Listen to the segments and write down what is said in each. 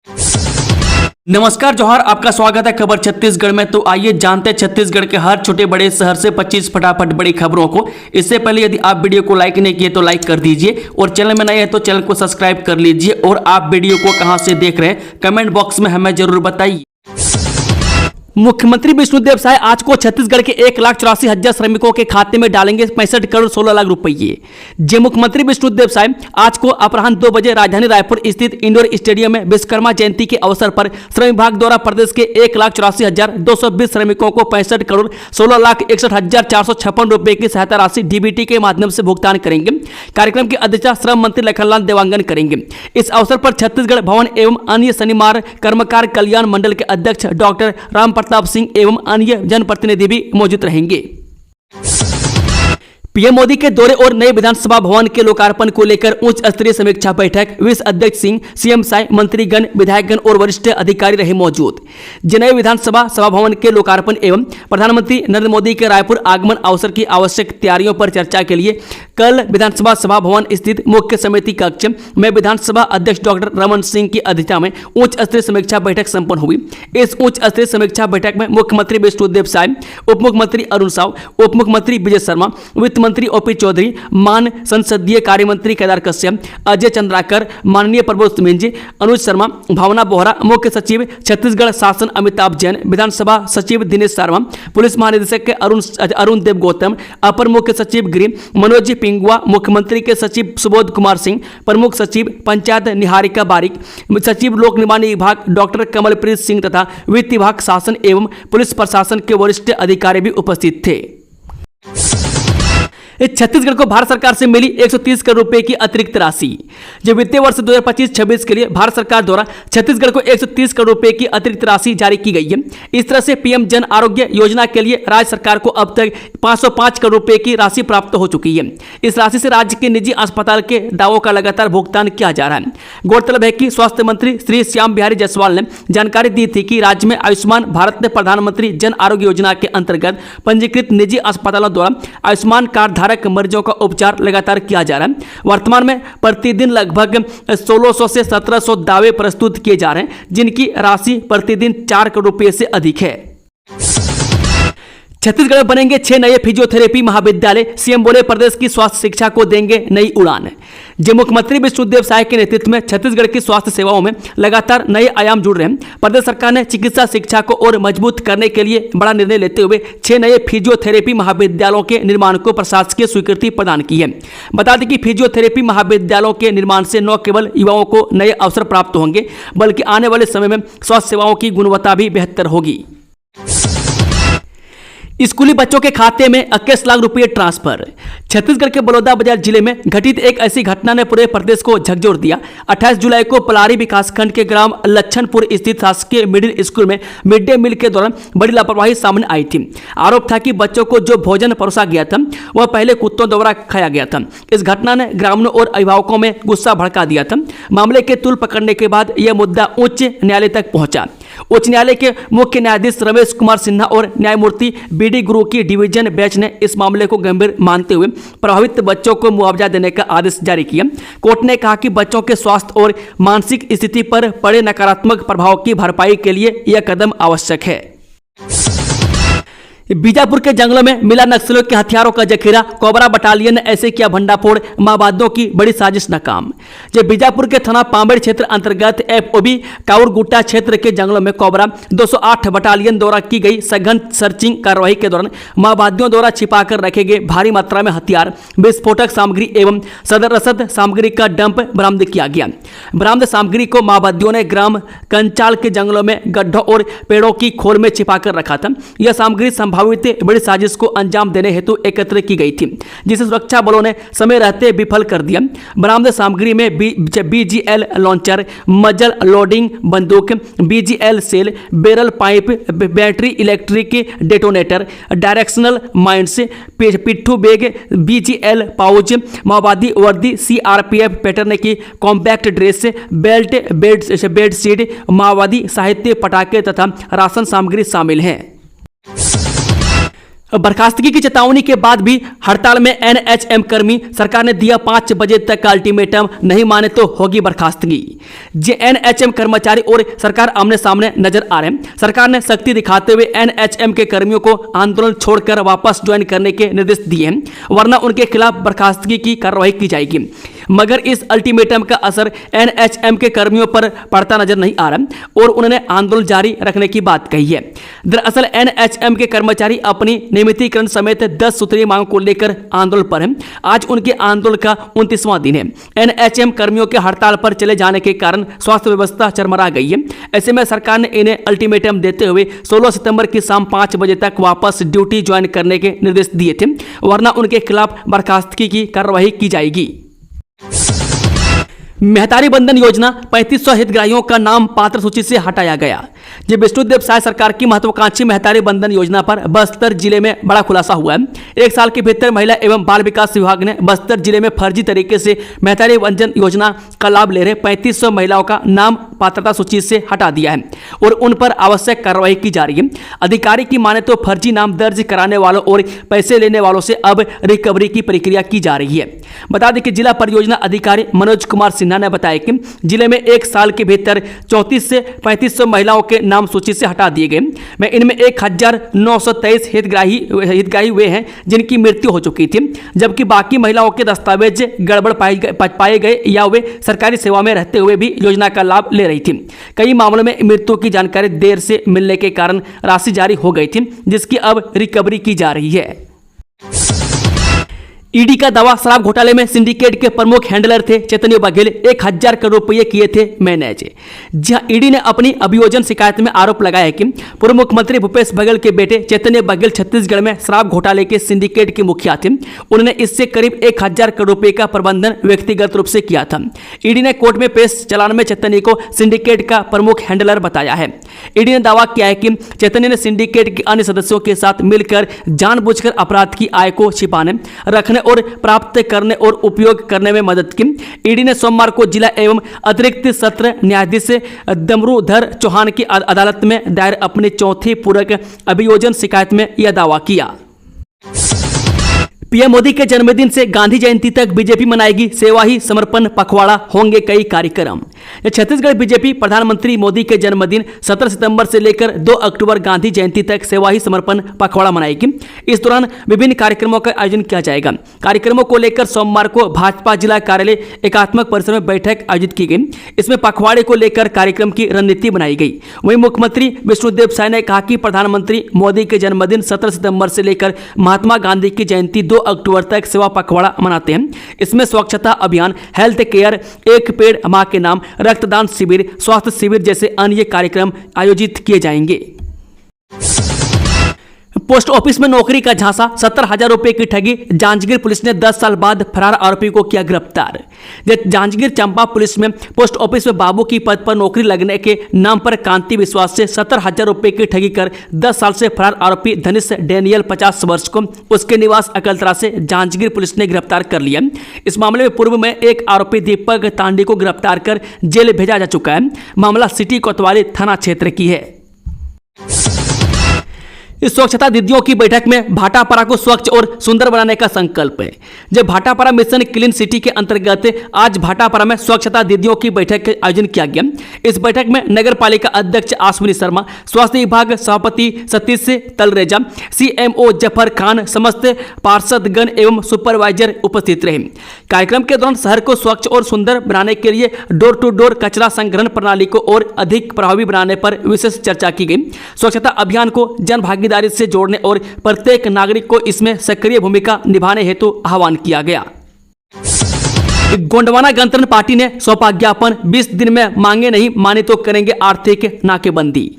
नमस्कार जोहार, आपका स्वागत है खबर छत्तीसगढ़ में। तो आइए जानते हैं छत्तीसगढ़ के हर छोटे बड़े शहर से 25 फटाफट बड़ी खबरों को। इससे पहले यदि आप वीडियो को लाइक नहीं किए तो लाइक कर दीजिए और चैनल में नए हैं तो चैनल को सब्सक्राइब कर लीजिए। और आप वीडियो को कहां से देख रहे हैं कमेंट बॉक्स में हमें जरूर बताइए। मुख्यमंत्री विष्णुदेव साय आज को छत्तीसगढ़ के 1,84,000 श्रमिकों के खाते में डालेंगे 65 करोड़ 16 लाख रुपये। जे मुख्यमंत्री विष्णुदेव साय आज को अपराह्न 2 बजे राजधानी रायपुर स्थित इंडोर स्टेडियम में विश्वकर्मा जयंती के अवसर पर श्रम विभाग द्वारा प्रदेश के 1,84,220 श्रमिकों को 65 करोड़ 16 लाख 61,456 रुपये की सहायता राशि डीबीटी के माध्यम से भुगतान करेंगे। कार्यक्रम की अध्यक्षता श्रम मंत्री लखनलाल देवांगन करेंगे। इस अवसर पर छत्तीसगढ़ भवन एवं अन्य शनिवार कर्मकार कल्याण मंडल के अध्यक्ष डॉक्टर राम प्रताप सिंह एवं अन्य जनप्रतिनिधि भी मौजूद रहेंगे। पीएम मोदी के दौरे और नए विधानसभा भवन के लोकार्पण को लेकर उच्च स्तरीय समीक्षा बैठक, विश्व अध्यक्ष सिंह, सीएम साय, मंत्रीगण, विधायकगण और वरिष्ठ अधिकारी रहे मौजूद। नए विधानसभा सभा भवन के लोकार्पण एवं प्रधानमंत्री नरेंद्र मोदी के रायपुर आगमन अवसर की आवश्यक तैयारियों पर चर्चा के लिए कल विधानसभा सभा भवन स्थित मुख्य समिति कक्ष में विधानसभा अध्यक्ष डॉक्टर रमन सिंह की अध्यक्षता में उच्च स्तरीय समीक्षा बैठक संपन्न हुई। इस उच्च स्तरीय समीक्षा बैठक में मुख्यमंत्री विष्णुदेव साय, उप मुख्यमंत्री अरुण साव, उप मुख्यमंत्री विजय शर्मा, वित्त मंत्री ओपी चौधरी, मान संसदीय कार्य मंत्री केदार कश्यप, अजय चंद्राकर, माननीय प्रबोध मिंज, अनुज शर्मा, भावना बोहरा, मुख्य सचिव छत्तीसगढ़ शासन अमिताभ जैन, विधानसभा सचिव दिनेश शर्मा, पुलिस महानिदेशक अरुण देव गौतम, अपर मुख्य सचिव गृह मनोज पिंगुआ, मुख्यमंत्री के सचिव सुबोध कुमार सिंह, प्रमुख सचिव पंचायत निहारिका बारिक, सचिव लोक निर्माण विभाग डॉक्टर कमलप्रीत सिंह तथा वित्त विभाग, शासन एवं पुलिस प्रशासन के वरिष्ठ अधिकारी भी उपस्थित थे। छत्तीसगढ़ को भारत सरकार से मिली 130 करोड़ रुपए की अतिरिक्त राशि। जो वित्तीय वर्ष 2025-26 के लिए भारत सरकार द्वारा छत्तीसगढ़ को 130 करोड़ रुपए की अतिरिक्त राशि जारी की गई है। इस तरह से पीएम जन आरोग्य योजना के लिए राज्य सरकार को अब तक 505 करोड़ रुपए की राशि प्राप्त हो चुकी है। इस राशि से राज्य के निजी अस्पताल के दावों का लगातार भुगतान किया जा रहा है। गौरतलब है कि स्वास्थ्य मंत्री श्री श्याम बिहारी जायसवाल ने जानकारी दी थी कि राज्य में आयुष्मान भारत प्रधानमंत्री जन आरोग्य योजना के अंतर्गत पंजीकृत निजी अस्पतालों द्वारा आयुष्मान कार्ड मरीजों का उपचार लगातार किया जा रहा है। वर्तमान में प्रतिदिन लगभग 1600 से 1700 दावे प्रस्तुत किए जा रहे हैं, जिनकी राशि प्रतिदिन 4 करोड़ रुपए से अधिक है। छत्तीसगढ़ में बनेंगे 6 नए फिजियोथेरेपी महाविद्यालय, सीएम बोले प्रदेश की स्वास्थ्य शिक्षा को देंगे नई उड़ान। जे मुख्यमंत्री विष्णुदेव साय के नेतृत्व में छत्तीसगढ़ की स्वास्थ्य सेवाओं में लगातार नए आयाम जुड़ रहे हैं। प्रदेश सरकार ने चिकित्सा शिक्षा को और मजबूत करने के लिए बड़ा निर्णय लेते हुए 6 नए फिजियोथेरेपी महाविद्यालयों के निर्माण को प्रशासकीय स्वीकृति प्रदान की है। बता दें कि फिजियोथेरेपी महाविद्यालयों के निर्माण से न केवल युवाओं को नए अवसर प्राप्त होंगे, बल्कि आने वाले समय में स्वास्थ्य सेवाओं की गुणवत्ता भी बेहतर होगी। स्कूली बच्चों के खाते में 21 लाख रुपए ट्रांसफर। छत्तीसगढ़ के बलौदाबाजार जिले में घटित एक ऐसी घटना ने पूरे प्रदेश को झकझोर दिया। 28 जुलाई को पलारी विकासखंड के ग्राम लच्छनपुर स्थित शासकीय मिडिल स्कूल में मिड डे मील के दौरान बड़ी लापरवाही सामने आई थी। आरोप था कि बच्चों को जो भोजन परोसा गया था वह पहले कुत्तों द्वारा खाया गया था। इस घटना ने ग्रामीणों और अभिभावकों में गुस्सा भड़का दिया था। मामले के तूल पकड़ने के बाद यह मुद्दा उच्च न्यायालय तक पहुंचा। उच्च न्यायालय के मुख्य न्यायाधीश रमेश कुमार सिन्हा और न्यायमूर्ति बीडी गुरु की डिवीजन बेंच ने इस मामले को गंभीर मानते हुए प्रभावित बच्चों को मुआवजा देने का आदेश जारी किया। कोर्ट ने कहा कि बच्चों के स्वास्थ्य और मानसिक स्थिति पर पड़े नकारात्मक प्रभाव की भरपाई के लिए यह कदम आवश्यक है। बीजापुर के जंगलों में मिला नक्सलियों के हथियारों का जखीरा, कोबरा बटालियन ने ऐसे किया भंडाफोड़, माओवादियों की बड़ी साजिश नाकाम। जब बीजापुर के थाना पामेड़ क्षेत्र अंतर्गत एफओबी काउरगुट्टा क्षेत्र के जंगलों में कोबरा 208 बटालियन द्वारा की गई सघन सर्चिंग कार्रवाई के दौरान माओवादियों द्वारा छिपाकर रखे गए भारी मात्रा में हथियार, विस्फोटक सामग्री एवं सदर रसद सामग्री का डंप बरामद किया गया। बरामद सामग्री को माओवादियों ने ग्राम कंचाल के जंगलों में गड्ढों और पेड़ों की खोल में छिपाकर रखा था। यह सामग्री संभावित बड़ी साजिश को अंजाम देने हेतु एकत्र की गई थी, जिसे सुरक्षा बलों ने समय रहते विफल कर दिया। बरामद सामग्री में बीजीएल लॉन्चर, मजल लोडिंग बंदूक, BGL cell, barrel pipe, battery electric detonator, directional mines, पिट्ठू बैग, बीजीएल पाउच, माओवादी वर्दी, सीआरपीएफ पैटर्न की कॉम्पैक्ट ड्रेस, बेल्ट, बेडशीट, माओवादी साहित्य, पटाखे तथा राशन सामग्री शामिल हैं। बर्खास्तगी की चेतावनी के बाद भी हड़ताल में एनएचएम कर्मी, सरकार ने दिया 5 बजे तक का अल्टीमेटम, नहीं माने तो होगी बर्खास्तगी। एनएचएम कर्मचारी और सरकार आमने सामने नजर आ रहे हैं। सरकार ने सख्ती दिखाते हुए एनएचएम के कर्मियों को आंदोलन छोड़कर वापस ज्वाइन करने के निर्देश दिए हैं, वरना उनके खिलाफ बर्खास्तगी की कार्रवाई की जाएगी। मगर इस अल्टीमेटम का असर एनएचएम के कर्मियों पर पड़ता नजर नहीं आ रहा और उन्होंने आंदोलन जारी रखने की बात कही है। दरअसल एनएचएम के कर्मचारी अपनी नियमितीकरण समेत 10 सूत्रीय मांग को लेकर आंदोलन पर हैं। आज उनके आंदोलन का 29वां दिन है। एनएचएम कर्मियों के हड़ताल पर चले जाने के कारण स्वास्थ्य व्यवस्था चरमरा गई है। ऐसे में सरकार ने इन्हें अल्टीमेटम देते हुए 16 सितंबर की शाम 5 बजे तक वापस ड्यूटी ज्वाइन करने के निर्देश दिए थे, वरना उनके खिलाफ बर्खास्तगी की कार्रवाई की जाएगी। मेहतारी बंधन योजना 3500 हितग्राहियों का नाम पात्र सूची से हटाया गया। जब विष्णुदेव साय सरकार की महत्वाकांक्षी मेहतारी बंधन योजना पर बस्तर जिले में बड़ा खुलासा हुआ है। 1 साल के भीतर महिला एवं बाल विकास विभाग ने बस्तर जिले में फर्जी तरीके से मेहतारी बंधन योजना का लाभ ले रहे 3500 महिलाओं का नाम पात्रता सूची से हटा दिया है और उन पर आवश्यक कार्रवाई की जा रही है। अधिकारी की माने तो फर्जी नाम दर्ज कराने वालों और पैसे लेने वालों से अब रिकवरी की प्रक्रिया की जा रही है। बता दें कि जिला परियोजना अधिकारी मनोज कुमार सिन्हा ने बताया कि जिले में 1 साल के भीतर 34 से 3500 महिलाओं के नाम सूची से हटा दिए गए। में इनमें 1923 हितग्राही वे हैं जिनकी मृत्यु हो चुकी थी, जबकि बाकी महिलाओं के दस्तावेज गड़बड़ पाए गए या वे सरकारी सेवा में रहते हुए भी योजना का लाभ ले रही थी। कई मामलों में मृत्यु की जानकारी देर से मिलने के कारण राशि जारी हो गई थी, जिसकी अब रिकवरी की जा रही है। ईडी का दावा, शराब घोटाले में सिंडिकेट के प्रमुख हैंडलर थे चैतन्य बघेल, 1000 करोड़ रुपए किए थे मैनेज। जहां ईडी ने अपनी अभियोजन शिकायत में आरोप लगाया कि पूर्व मुख्यमंत्री भूपेश बघेल के बेटे चैतन्य बघेल छत्तीसगढ़ में शराब घोटाले के सिंडिकेट के मुखिया थे। उन्होंने इससे करीब 1000 करोड़ रुपए का प्रबंधन व्यक्तिगत रूप से किया था। ईडी ने कोर्ट में पेश चालान में चैतन्य को सिंडिकेट का प्रमुख हैंडलर बताया है। ईडी ने दावा किया है कि चैतन्य ने सिंडिकेट के अन्य सदस्यों के साथ मिलकर जानबूझकर अपराध की आय को छिपाने, रखने और प्राप्त करने और उपयोग करने में मदद की। ईडी ने सोमवार को जिला एवं अतिरिक्त सत्र न्यायाधीश दमरूधर चौहान की अदालत में दायर अपनी चौथी पूरक अभियोजन शिकायत में यह दावा किया। पीएम मोदी के जन्मदिन से गांधी जयंती तक बीजेपी मनाएगी सेवा ही समर्पण पखवाड़ा, होंगे कई कार्यक्रम। छत्तीसगढ़ बीजेपी प्रधानमंत्री मोदी के जन्मदिन 17 सितंबर से लेकर 2 अक्टूबर गांधी जयंती तक सेवा ही समर्पण पखवाड़ा मनाएगी। इस दौरान विभिन्न कार्यक्रमों का आयोजन किया जाएगा। कार्यक्रमों को लेकर सोमवार को भाजपा जिला कार्यालय एकात्मक परिसर में बैठक आयोजित की गई। इसमें पखवाड़े को लेकर कार्यक्रम की रणनीति बनाई गई। वहीं मुख्यमंत्री विष्णुदेव साय ने कहा कि प्रधानमंत्री मोदी के जन्मदिन 17 सितंबर से लेकर महात्मा गांधी की जयंती 2 अक्टूबर तक सेवा पखवाड़ा मनाते हैं। इसमें स्वच्छता अभियान, हेल्थ केयर, एक पेड़ मां के नाम, रक्तदान शिविर, स्वास्थ्य शिविर जैसे अन्य कार्यक्रम आयोजित किए जाएंगे। पोस्ट ऑफिस में नौकरी का झांसा, 70,000 रुपए की ठगी, जांजगीर पुलिस ने 10 साल बाद फरार आरोपी को किया गिरफ्तार। जांजगीर चंपा पुलिस में पोस्ट ऑफिस में बाबू की पद पर नौकरी लगने के नाम पर कांति विश्वास से 70,000 रुपए की ठगी कर 10 साल से फरार आरोपी धनिष डेनियल 50 वर्ष को उसके निवास अकलतरा से जांजगीर पुलिस ने गिरफ्तार कर लिया। इस मामले में पूर्व में एक आरोपी दीपक तांडी को गिरफ्तार कर जेल भेजा जा चुका है। मामला सिटी कोतवाली थाना क्षेत्र की है। इस स्वच्छता दीदियों की बैठक में भाटापारा को स्वच्छ और सुंदर बनाने का संकल्प है। जब भाटापारा मिशन क्लीन सिटी के अंतर्गत आज भाटापारा में स्वच्छता दीदियों की बैठक का आयोजन किया गया। इस बैठक में नगर पालिका अध्यक्ष आश्विनी शर्मा, स्वास्थ्य विभाग सभापति सतीश तलरेजा, सीएमओ जफर खान, समस्त पार्षदगण एवं सुपरवाइजर उपस्थित रहे। कार्यक्रम के दौरान शहर को स्वच्छ और सुंदर बनाने के लिए डोर टू डोर कचरा संग्रहण प्रणाली को और अधिक प्रभावी बनाने पर विशेष चर्चा की गई। स्वच्छता अभियान को जन भागीदारी से जोड़ने और प्रत्येक नागरिक को इसमें सक्रिय भूमिका निभाने हेतु आह्वान किया गया। गोंडवाना गणतंत्र पार्टी ने सौंपा ज्ञापन, 20 दिन में मांगे नहीं माने तो करेंगे आर्थिक नाकेबंदी।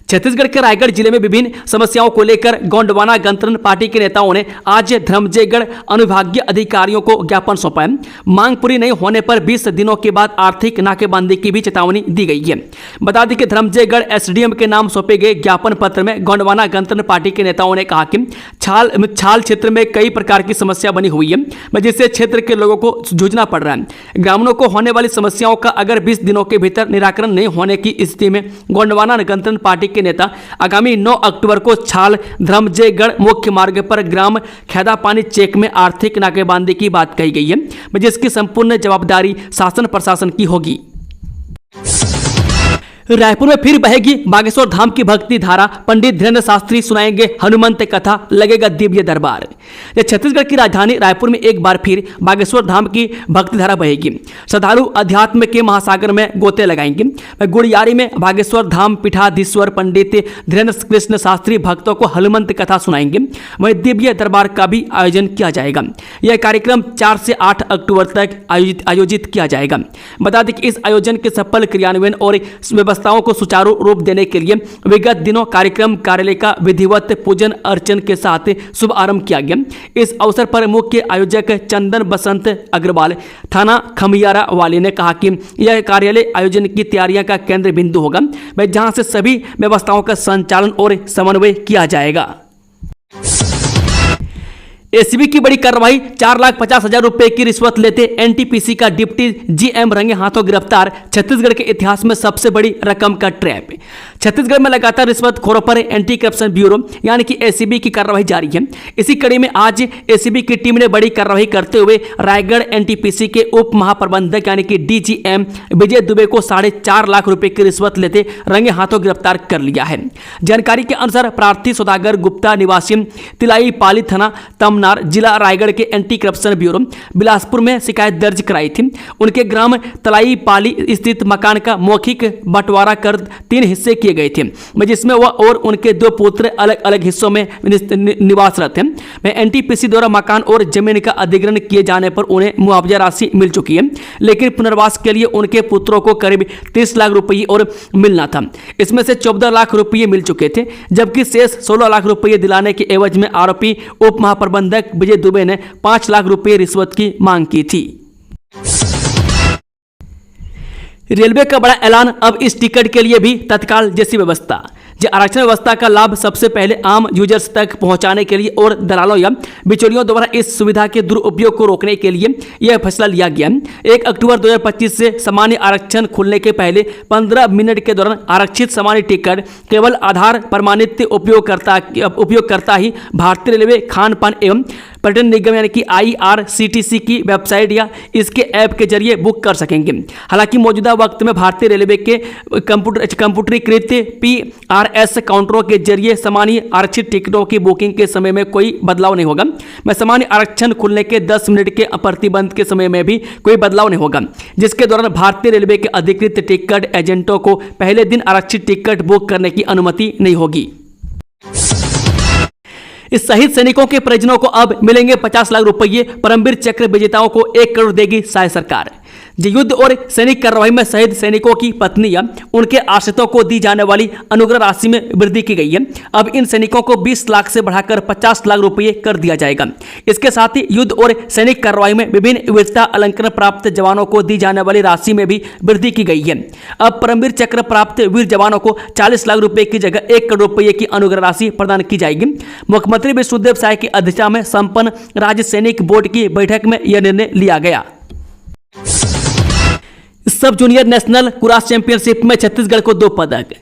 छत्तीसगढ़ के रायगढ़ जिले में विभिन्न समस्याओं को लेकर गोंडवाना गणतंत्र पार्टी के नेताओं ने आज धर्मजयगढ़ अनुविभागीय अधिकारियों को ज्ञापन सौंपा है। मांग पूरी नहीं होने पर 20 दिनों के बाद आर्थिक नाकेबंदी की भी चेतावनी दी गई है। बता दें कि धर्मजयगढ़ एसडीएम के नाम सौंपे गए ज्ञापन पत्र में गोंडवाना गणतंत्र पार्टी के नेताओं ने कहा कि छाल क्षेत्र में कई प्रकार की समस्या बनी हुई है, जिससे क्षेत्र के लोगों को जूझना पड़ रहा है। ग्रामीणों को होने वाली समस्याओं का अगर 20 दिनों के भीतर निराकरण नहीं होने की स्थिति में गोंडवाना गणतंत्र पार्टी के के नेता आगामी 9 अक्टूबर को छाल धर्मजयगढ़ मुख्य मार्ग पर ग्राम खैदापानी चेक में आर्थिक नाकेबंदी की बात कही गई है, जिसकी संपूर्ण जवाबदारी शासन प्रशासन की होगी। रायपुर में फिर बहेगी बागेश्वर धाम की भक्ति धारा, पंडित धीरेन्द्र शास्त्री सुनाएंगे हनुमंत कथा, लगेगा दिव्य दरबार। छत्तीसगढ़ की राजधानी रायपुर में एक बार फिर बागेश्वर धाम की भक्ति धारा बहेगी। श्रद्धालु अध्यात्म के महासागर में गोते लगाएंगे। गुड़ियारी में बागेश्वर धाम पीठाधीश्वर पंडित धीरेन्द्र कृष्ण शास्त्री भक्तों को हनुमंत कथा सुनाएंगे। वहीं दिव्य दरबार का भी आयोजन किया जाएगा। यह कार्यक्रम 4 से 8 अक्टूबर तक आयोजित किया जाएगा। बता दें कि इस आयोजन के सफल क्रियान्वयन और व्यवस्थाओं को सुचारू रूप देने के लिए विगत दिनों कार्यक्रम कार्यालय का विधिवत पूजन अर्चन के साथ शुभारंभ किया गया। इस अवसर पर मुख्य आयोजक चंदन बसंत अग्रवाल थाना खमियारा वाली ने कहा कि यह कार्यालय आयोजन की तैयारियां का केंद्र बिंदु होगा, जहां से सभी व्यवस्थाओं का संचालन और समन्वय किया जाएगा। एसीबी की बड़ी कार्रवाई, 4,50,000 रुपए की रिश्वत लेते एनटीपीसी का डिप्टी जीएम रंगे हाथों गिरफ्तार। छत्तीसगढ़ के इतिहास में सबसे बड़ी रकम का ट्रैप। छत्तीसगढ़ में लगातार रिश्वतखोरों पर एंटी करप्शन ब्यूरो यानी कि एसीबी की कार्रवाई जारी है। इसी कड़ी में आज एसीबी की टीम ने बड़ी कार्रवाई करते हुए रायगढ़ एनटीपीसी के उप महाप्रबंधक यानी कि डीजीएम विजय दुबे को 4.5 लाख रुपए की रिश्वत लेते रंगे हाथों गिरफ्तार कर लिया है। जानकारी के अनुसार प्रार्थी सौदागर गुप्ता निवासी तिलाई पाली थाना तमनार जिला रायगढ़ के एंटी करप्शन ब्यूरो बिलासपुर में शिकायत दर्ज कराई थी। उनके ग्राम तलाई पाली स्थित मकान का मौखिक बंटवारा कर 3 हिस्से किए गए थे, जिसमें वह और उनके 2 पुत्र अलग अलग हिस्सों में निवासरत हैं। एनटीपीसी द्वारा मकान और जमीन का अधिग्रहण किए जाने पर उन्हें मुआवजा राशि मिल चुकी है, लेकिन पुनर्वास के लिए उनके पुत्रों को करीब 30 लाख रुपये और मिलना था। इसमें से 14 लाख रुपये मिल चुके थे, जबकि शेष 16 लाख रुपये दिलाने के एवज में आरोपी उप महाप्रबंधक विजय दुबे ने 5 लाख रुपये रिश्वत की मांग की थी। रेलवे का बड़ा ऐलान, अब इस टिकट के लिए भी तत्काल जैसी व्यवस्था। आरक्षण व्यवस्था का लाभ सबसे पहले आम यूजर्स तक पहुंचाने के लिए और दलालों या बिचौलियों द्वारा इस सुविधा के दुरुपयोग को रोकने के लिए यह फैसला लिया गया। 1 अक्टूबर 2025 से सामान्य आरक्षण खुलने के पहले 15 मिनट के दौरान आरक्षित सामान्य टिकट केवल आधार प्रमाणित उपयोगकर्ता ही भारतीय रेलवे खान पान एवं पर्यटन निगम यानी कि IRCTC की वेबसाइट या इसके ऐप के जरिए बुक कर सकेंगे। हालांकि मौजूदा वक्त में भारतीय रेलवे के कंप्यूटरीकृत PRS काउंटरों के जरिए सामान्य आरक्षित टिकटों की बुकिंग के समय में कोई बदलाव नहीं होगा। सामान्य आरक्षण खुलने के 10 मिनट के प्रतिबंध के समय में भी कोई बदलाव नहीं होगा, जिसके दौरान भारतीय रेलवे के अधिकृत टिकट एजेंटों को पहले दिन आरक्षित टिकट बुक करने की अनुमति नहीं होगी। इस शहीद सैनिकों के परिजनों को अब मिलेंगे 50 लाख रुपये। परमवीर चक्र विजेताओं को 1 करोड़ देगी शाही सरकार। युद्ध और सैनिक कार्रवाई में शहीद सैनिकों की पत्नी या उनके आश्रितों को दी जाने वाली अनुग्रह राशि में वृद्धि की गई है। अब इन सैनिकों को 20 लाख से बढ़ाकर 50 लाख रुपये कर दिया जाएगा। इसके साथ ही युद्ध और सैनिक कार्रवाई में विभिन्न वीरता अलंकरण प्राप्त जवानों को दी जाने वाली राशि में भी वृद्धि की गई है। अब परमवीर चक्र प्राप्त वीर जवानों को 40 लाख रुपये की जगह 1 करोड़ रुपये की अनुग्रह राशि प्रदान की जाएगी। मुख्यमंत्री विष्णुदेव साय की अध्यक्षता में संपन्न राज्य सैनिक बोर्ड की बैठक में यह निर्णय लिया गया। सब जूनियर नेशनल कुराश चैंपियनशिप में छत्तीसगढ़ को 2 पदक।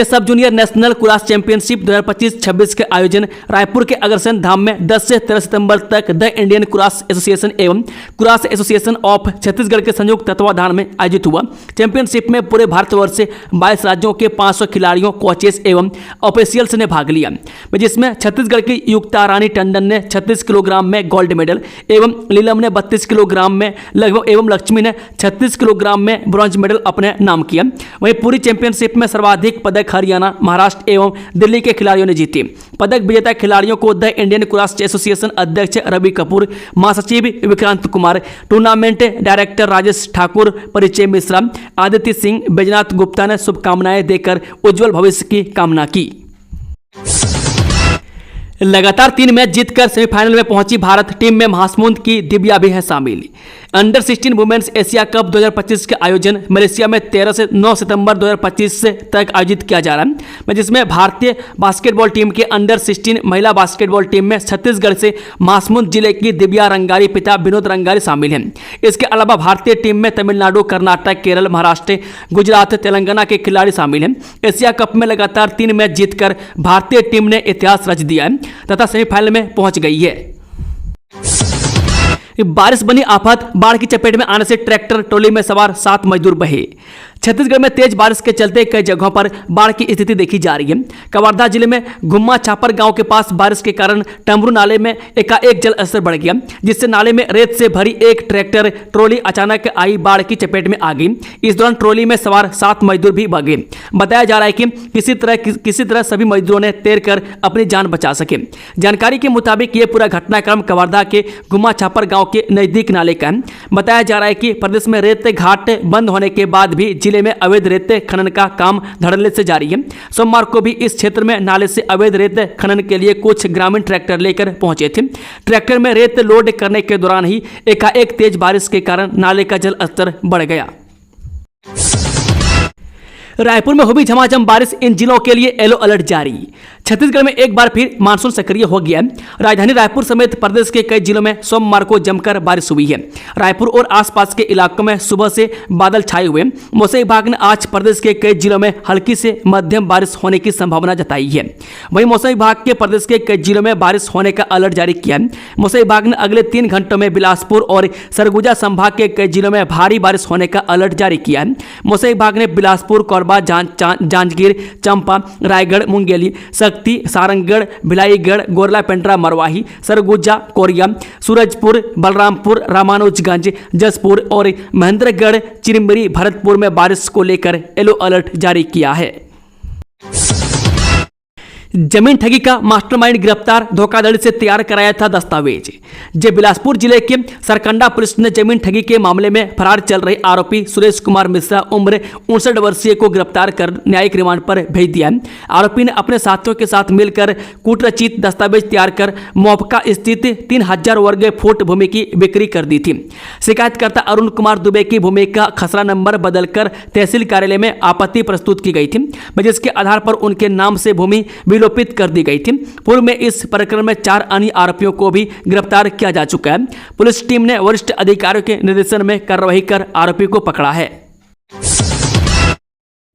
सब जूनियर नेशनल कुराश चैंपियनशिप 2025-26 के आयोजन रायपुर के अग्रसेन धाम में 10 से 13 सितंबर तक द इंडियन कुराश एसोसिएशन एवं कुराश एसोसिएशन ऑफ छत्तीसगढ़ के संयुक्त तत्वाधान में आयोजित हुआ। चैंपियनशिप में पूरे भारतवर्ष से 22 राज्यों के 500 खिलाड़ियों, कोचेस एवं ऑफिशियल्स ने भाग लिया, जिसमें छत्तीसगढ़ की युक्ता रानी टंडन ने 36 किलोग्राम में गोल्ड मेडल एवं नीलम ने 32 किलोग्राम में लगभग एवं लक्ष्मी ने 36 किलोग्राम में ब्रॉन्ज मेडल अपने नाम किया। वहीं पूरी चैंपियनशिप में सर्वाधिक पदक हरियाणा, महाराष्ट्र एवं दिल्ली के खिलाड़ियों ने जीते। पदक विजेता खिलाड़ियों को द इंडियन कुराश एसोसिएशन अध्यक्ष रवि कपूर, महासचिव विक्रांत कुमार, टूर्नामेंट डायरेक्टर राजेश ठाकुर, परिचय मिश्रा, आदित्य सिंह, बैजनाथ गुप्ता ने शुभकामनाएं देकर उज्जवल भविष्य की कामना की। लगातार 3 मैच जीतकर सेमीफाइनल में पहुंची भारत टीम में महासमुंद की दिव्या भी है शामिल। अंडर 16 वुमेन्स एशिया कप 2025 का आयोजन मलेशिया में 13 से 9 सितंबर 2025 तक आयोजित किया जा रहा है, जिसमें भारतीय बास्केटबॉल टीम के अंडर 16 महिला बास्केटबॉल टीम में छत्तीसगढ़ से महासमुंद जिले की दिव्या रंगारी पिता विनोद रंगारी शामिल हैं। इसके अलावा भारतीय टीम में तमिलनाडु, कर्नाटक, केरल, महाराष्ट्र, गुजरात, तेलंगाना के खिलाड़ी शामिल हैं। एशिया कप में लगातार 3 मैच जीतकर भारतीय टीम ने इतिहास रच दिया है तथा सेमीफाइनल में पहुंच गई है। बारिश बनी आफत, बाढ़ की चपेट में आने से ट्रैक्टर ट्रॉली में सवार 7 मजदूर बहे। छत्तीसगढ़ में तेज बारिश के चलते कई जगहों पर बाढ़ की स्थिति देखी जा रही है। कवर्धा जिले में घुम्मा छापर गांव के पास बारिश के कारण टमरू नाले में एकाएक जल स्तर बढ़ गया, जिससे नाले में रेत से भरी एक ट्रैक्टर ट्रॉली अचानक आई बाढ़ की चपेट में आ गई। इस दौरान ट्रॉली में सवार 7 मजदूर भी बह गए। बताया जा रहा है कि किसी तरह सभी मजदूरों ने तैरकर अपनी जान बचा सके। जानकारी के मुताबिक ये पूरा घटनाक्रम कवर्धा के घुम्मा छापर गाँव के नजदीक नाले का है। बताया जा रहा है कि प्रदेश में रेत घाट बंद होने के बाद भी जिले में अवैध रेत खनन का काम धड़ल्ले से जारी है। सोमवार को भी इस क्षेत्र में नाले से अवैध रेत खनन के लिए कुछ ग्रामीण ट्रैक्टर लेकर पहुंचे थे। ट्रैक्टर में रेत लोड करने के दौरान ही एकाएक तेज बारिश के कारण नाले का जल स्तर बढ़ गया। रायपुर में हुई झमाझम बारिश, इन जिलों के लिए येलो अलर्ट जारी। छत्तीसगढ़ में एक बार फिर मानसून सक्रिय हो गया है। राजधानी रायपुर समेत प्रदेश के कई जिलों में सोमवार को जमकर बारिश हुई है। रायपुर और आसपास के इलाकों में सुबह से बादल छाए हुए। मौसम विभाग ने आज प्रदेश के कई जिलों में हल्की से मध्यम बारिश होने की संभावना जताई है। वहीं मौसम विभाग के प्रदेश के कई जिलों में बारिश होने का अलर्ट जारी किया है। मौसम विभाग ने अगले 3 घंटों में बिलासपुर और सरगुजा संभाग के कई जिलों में भारी बारिश होने का अलर्ट जारी किया है। मौसम विभाग ने बिलासपुर, कोरबा, जांजगीर, चंपा, रायगढ़, मुंगेली, शक्ति, सारंगढ़, भिलाईगढ़, गोरला पेंड्रा, मरवाही, सरगुजा, कोरिया, सूरजपुर, बलरामपुर, रामानुजगंज, जसपुर और महेंद्रगढ़, चिरमिरी, भरतपुर में बारिश को लेकर येलो अलर्ट जारी किया है। जमीन ठगी का मास्टरमाइंड गिरफ्तार, धोखाधड़ी से तैयार कराया था दस्तावेज। बिलासपुर जिले के सरकंडा पुलिस ने जमीन ठगी के मामले में फरार चल रहे आरोपी सुरेश कुमार मिश्रा उम्र 59 वर्षीय को गिरफ्तार कर न्यायिक रिमांड पर भेज दिया है। आरोपी ने अपने साथियों के साथ मिलकर कूटरचित दस्तावेज तैयार कर मोपका स्थित 3000 वर्ग फुट भूमि की बिक्री कर दी थी। शिकायतकर्ता अरुण कुमार दुबे की भूमि का खसरा नंबर बदलकर तहसील कार्यालय में आपत्ति प्रस्तुत की गई थी, जिसके आधार पर उनके नाम से भूमि विलोपित कर दी गई थी। पूर्व में इस प्रकरण में 4 अन्य आरोपियों को भी गिरफ्तार किया जा चुका है। पुलिस टीम ने वरिष्ठ अधिकारियों के निर्देशन में कार्रवाई कर आरोपी को पकड़ा है।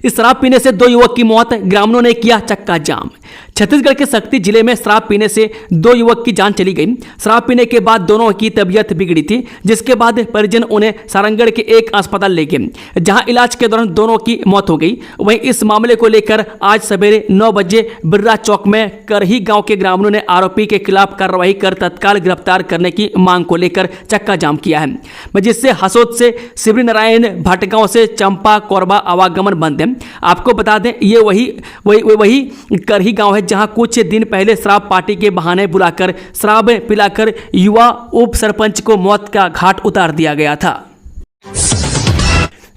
इस शराब पीने से 2 युवक की मौत, ग्रामीणों ने किया चक्का जाम। छत्तीसगढ़ के शक्ति जिले में शराब पीने से 2 युवक की जान चली गई। शराब पीने के बाद दोनों की तबीयत बिगड़ी थी, जिसके बाद परिजन उन्हें सारंगढ़ के एक अस्पताल ले गए, जहां इलाज के दौरान दोनों की मौत हो गई। वहीं इस मामले को लेकर आज सवेरे 9 बजे बिर्रा चौक में करही गांव के ग्रामीणों ने आरोपी के खिलाफ कार्रवाई कर तत्काल गिरफ्तार करने की मांग को लेकर चक्का जाम किया है, जिससे हसोद से शिवरी नारायण भटगांव से चंपा कोरबा आवागमन बंद है। आपको बता दें, ये वही करही गांव है जहां कुछ दिन पहले शराब पार्टी के बहाने बुलाकर शराब पिलाकर युवा उप सरपंच को मौत का घाट उतार दिया गया था।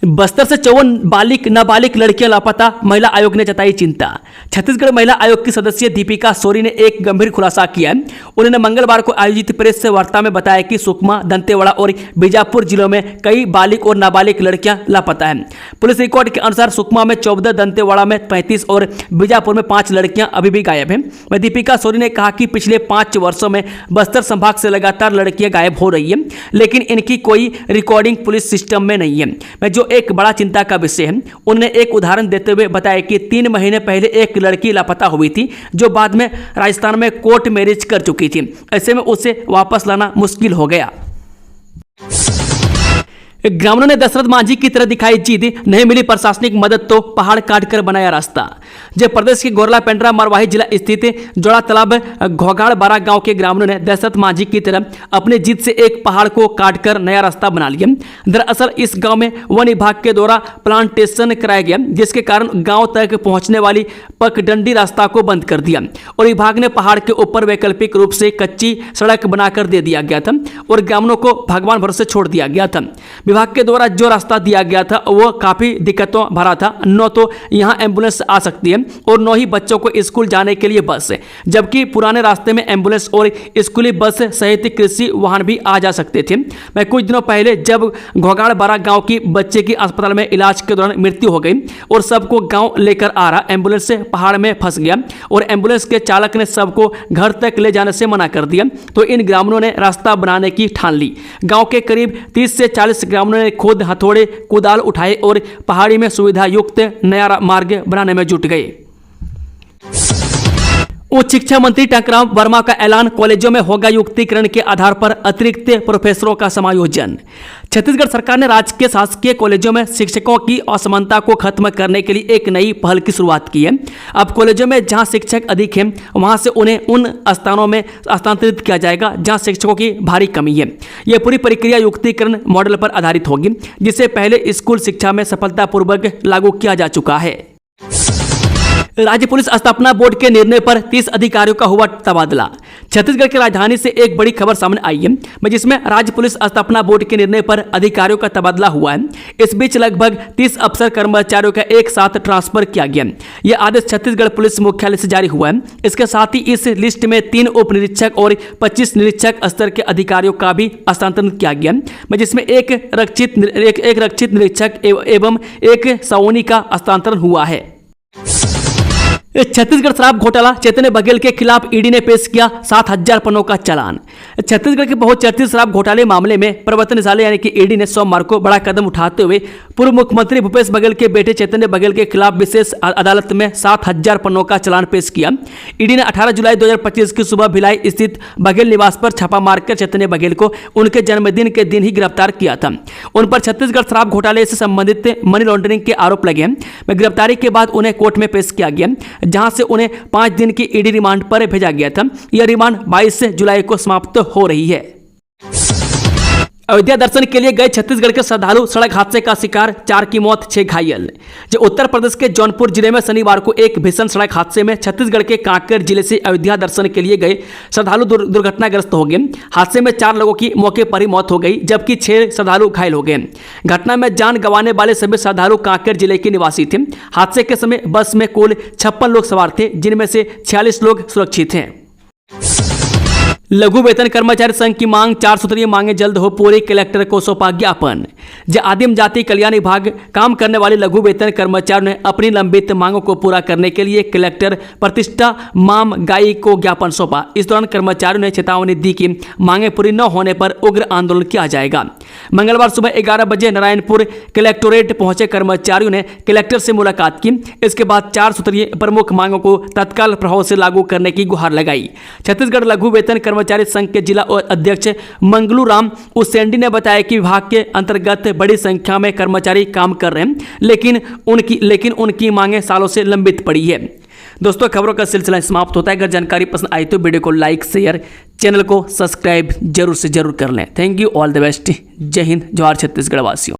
बस्तर से 54 नाबालिग लड़कियां लापता, महिला आयोग ने जताई चिंता। छत्तीसगढ़ महिला आयोग की सदस्य दीपिका सोरी ने एक गंभीर खुलासा किया है। उन्होंने मंगलवार को आयोजित प्रेस वार्ता में बताया कि सुकमा, दंतेवाड़ा और बीजापुर जिलों में कई बालिग और नाबालिग लड़कियां लापता हैं। पुलिस रिकॉर्ड के अनुसार सुकमा में 14, दंतेवाड़ा में 35 और बीजापुर में 5 लड़कियां अभी भी गायब हैं। वह दीपिका सोरी ने कहा कि पिछले 5 वर्षों में बस्तर संभाग से लगातार लड़कियां गायब हो रही हैं, लेकिन इनकी कोई रिकॉर्डिंग पुलिस सिस्टम में नहीं है, जो एक बड़ा चिंता का विषय है। उन्होंने एक उदाहरण देते हुए बताया कि 3 महीने पहले एक लड़की लापता हुई थी, जो बाद में राजस्थान में कोर्ट मैरिज कर चुकी थी। ऐसे में उसे वापस लाना मुश्किल हो गया। ग्रामीणों ने दशरथ मांझी की तरह दिखाई जिद, नहीं मिली प्रशासनिक मदद तो पहाड़ काटकर बनाया रास्ता। जब प्रदेश के गोरला पेंड्रा मरवाही जिला स्थित जोड़ा तालाब घोगाड़ बारा गांव के ग्रामीणों ने दशरथ मांझी की तरह अपने जिद से एक पहाड़ को काटकर नया रास्ता बना लिया। दरअसल इस गांव में वन विभाग के द्वारा प्लांटेशन कराया गया, जिसके कारण गांव तक पहुंचने वाली पगडंडी रास्ता को बंद कर दिया और विभाग ने पहाड़ के ऊपर वैकल्पिक रूप से कच्ची सड़क बनाकर दे दिया गया था और ग्रामीणों को भगवान भरोसे छोड़ दिया गया था। विभाग के द्वारा जो रास्ता दिया गया था वो काफ़ी दिक्कतों भरा था। न तो यहाँ एम्बुलेंस आ सकती है और न ही बच्चों को स्कूल जाने के लिए बस, जबकि पुराने रास्ते में एम्बुलेंस और स्कूली बस सहित कृषि वाहन भी आ जा सकते थे। मैं कुछ दिनों पहले जब घोगाड़ बारा गांव की बच्चे की अस्पताल में इलाज के दौरान मृत्यु हो गई और सबको गांव लेकर आ रहा एम्बुलेंस से पहाड़ में फंस गया और एम्बुलेंस के चालक ने सबको घर तक ले जाने से मना कर दिया, तो इन ग्रामीणों ने रास्ता बनाने की ठान ली। गांव के करीब 30 से 40 ग्रामीणों ने खुद हथौड़े कुदाल उठाए और पहाड़ी में सुविधा युक्त नया मार्ग बनाने में जुट गए। उच्च शिक्षा मंत्री टंकराम वर्मा का ऐलान, कॉलेजों में होगा युक्तिकरण के आधार पर अतिरिक्त प्रोफेसरों का समायोजन। छत्तीसगढ़ सरकार ने राज्य के शासकीय कॉलेजों में शिक्षकों की असमानता को खत्म करने के लिए एक नई पहल की शुरुआत की है। अब कॉलेजों में जहां शिक्षक अधिक हैं वहां से उन्हें उन स्थानों में स्थानांतरित किया जाएगा जहां शिक्षकों की भारी कमी है। यह पूरी प्रक्रिया युक्तिकरण मॉडल पर आधारित होगी, जिसे पहले स्कूल शिक्षा में सफलतापूर्वक लागू किया जा चुका है। राज्य पुलिस स्थापना बोर्ड के निर्णय पर 30 अधिकारियों का हुआ तबादला। छत्तीसगढ़ की राजधानी से एक बड़ी खबर सामने आई है, जिसमें राज्य पुलिस स्थापना बोर्ड के निर्णय पर अधिकारियों का तबादला हुआ है। इस बीच लगभग 30 अफसर कर्मचारियों का एक साथ ट्रांसफर किया गया। यह आदेश छत्तीसगढ़ पुलिस मुख्यालय से जारी हुआ है। इसके साथ ही इस लिस्ट में 3 उप निरीक्षक और 25 निरीक्षक स्तर के अधिकारियों का भी हस्तांतरण किया गया, जिसमें एक रक्षित निरीक्षक एवं एक सौनी का हस्तांतरण हुआ है। छत्तीसगढ़ शराब घोटाला, चैतन्य बघेल के खिलाफ ईडी ने पेश किया 7,000 पन्नों का चालान। छत्तीसगढ़ के बहुचर्चित शराब घोटाले मामले में प्रवर्तन निदेशालय यानी कि ईडी ने सोमवार को बड़ा कदम उठाते हुए पूर्व मुख्यमंत्री भूपेश बघेल के बेटे चैतन्य बघेल के खिलाफ विशेष अदालत में 7,000 पन्नों का चालान पेश किया। ईडी ने 18 जुलाई 2025 की सुबह भिलाई स्थित बघेल निवास पर छापा मारकर चैतन्य बघेल को उनके जन्मदिन के दिन ही गिरफ्तार किया था। उन पर छत्तीसगढ़ शराब घोटाले से संबंधित मनी लॉन्ड्रिंग के आरोप लगे हैं। गिरफ्तारी के बाद उन्हें कोर्ट में पेश किया गया, जहां से उन्हें 5 दिन की ईडी रिमांड पर भेजा गया था। यह रिमांड 22 जुलाई को समाप्त हो रही है। अयोध्या दर्शन के लिए गए छत्तीसगढ़ के श्रद्धालु सड़क हादसे का शिकार, 4 की मौत, 6 घायल। जो उत्तर प्रदेश के जौनपुर जिले में शनिवार को एक भीषण सड़क हादसे में छत्तीसगढ़ के कांकेर जिले से अयोध्या दर्शन के लिए गए श्रद्धालु दुर्घटनाग्रस्त हो गए। हादसे में 4 लोगों की मौके पर ही मौत हो गई, जबकि 6 श्रद्धालु घायल हो गए। घटना में जान गंवाने वाले सभी श्रद्धालु कांकेर जिले के निवासी थे। हादसे के समय बस में कुल 56 लोग सवार थे, जिनमें से 46 लोग सुरक्षित हैं। लघु वेतन कर्मचारी संघ की मांग, 4 सूत्रीय मांगे जल्द हो पूरी, कलेक्टर को सौंपा ज्ञापन। आदिम जाति कल्याण विभाग काम करने वाले लघु वेतन कर्मचारियों ने अपनी लंबित मांगों को पूरा करने के लिए कलेक्टर प्रतिष्ठा माम गाई को ज्ञापन सौंपा। इस दौरान कर्मचारियों ने चेतावनी दी कि मांगे पूरी न होने पर उग्र आंदोलन किया जाएगा। मंगलवार सुबह 11 बजे नारायणपुर कलेक्टोरेट पहुंचे कर्मचारियों ने कलेक्टर से मुलाकात की। इसके बाद 4 सूत्रीय प्रमुख मांगों को तत्काल प्रभाव से लागू करने की गुहार लगाई। छत्तीसगढ़ लघु वेतन कर्मचारी संघ के जिला अध्यक्ष मंगलू राम उसेंडी ने बताया कि विभाग के अंतर्गत बड़ी संख्या में कर्मचारी काम कर रहे हैं, लेकिन उनकी मांगें सालों से लंबित पड़ी है। दोस्तों, खबरों का सिलसिला समाप्त होता है। अगर जानकारी पसंद आई तो वीडियो को लाइक, शेयर, चैनल को सब्सक्राइब जरूर से जरूर कर लें। Thank you, all the best. जय हिंद, जवाहर छत्तीसगढ़ वासियों।